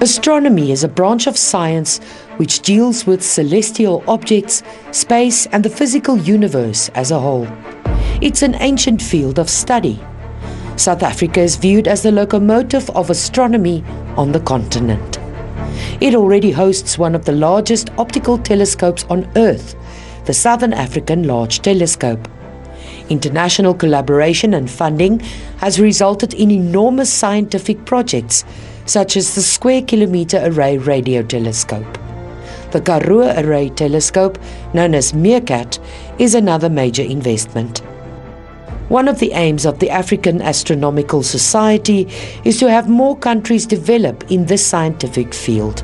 Astronomy is a branch of science which deals with celestial objects, space and the physical universe as a whole. It's an ancient field of study. South Africa is viewed as the locomotive of astronomy on the continent. It already hosts one of the largest optical telescopes on Earth, the Southern African Large Telescope. International collaboration and funding has resulted in enormous scientific projects such as the Square Kilometre Array radio telescope. The Karoo Array telescope, known as Meerkat, is another major investment. One of the aims of the African Astronomical Society is to have more countries develop in this scientific field.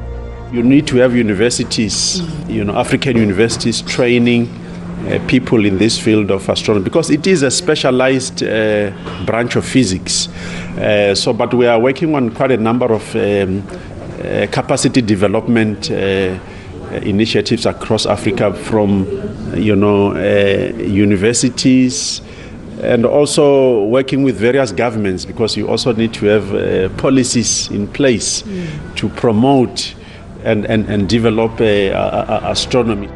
You need to have universities, African universities training people in this field of astronomy, because it is a specialized branch of physics. But we are working on quite a number of capacity development initiatives across Africa, from universities, and also working with various governments, because you also need to have policies in place to promote and develop astronomy.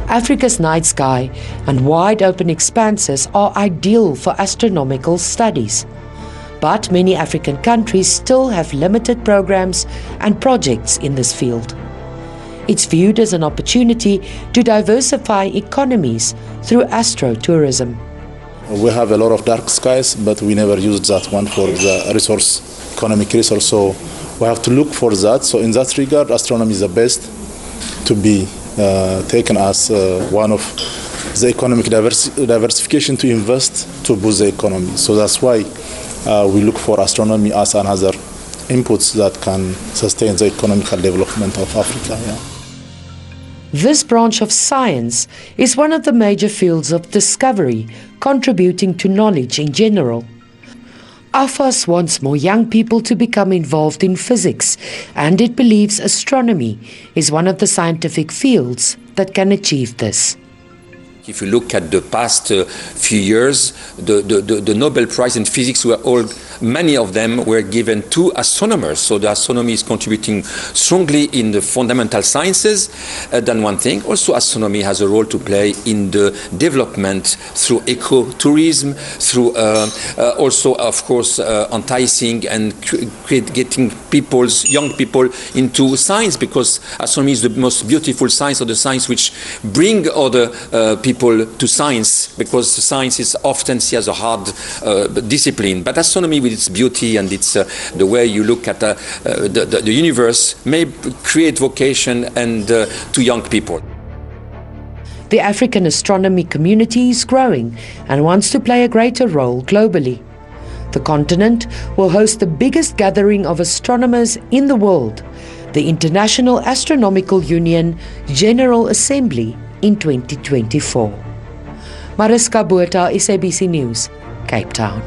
Africa's night sky and wide open expanses are ideal for astronomical studies. But many African countries still have limited programs and projects in this field. It's viewed as an opportunity to diversify economies through astrotourism. We have a lot of dark skies, but we never used that one for the economic resource, so we have to look for that. So in that regard, astronomy is the best to be taken as one of the economic diversification to invest to boost the economy. So that's why we look for astronomy as another inputs that can sustain the economical development of Africa. Yeah. This branch of science is one of the major fields of discovery, contributing to knowledge in general. AFAS wants more young people to become involved in physics, and it believes astronomy is one of the scientific fields that can achieve this. If you look at the past few years, the Nobel Prize in Physics many of them were given to astronomers. So the astronomy is contributing strongly in the fundamental sciences. Than one thing. Also, astronomy has a role to play in the development through ecotourism, through also, of course, enticing and getting young people into science, because astronomy is the most beautiful science, or the science which bring other people to science, because science is often seen as a hard discipline. But astronomy, with its beauty and its the way you look at the universe, may create vocation and to young people. The African astronomy community is growing and wants to play a greater role globally. The continent will host the biggest gathering of astronomers in the world, the International Astronomical Union General Assembly in 2024. Mariska Botha, SABC News, Cape Town.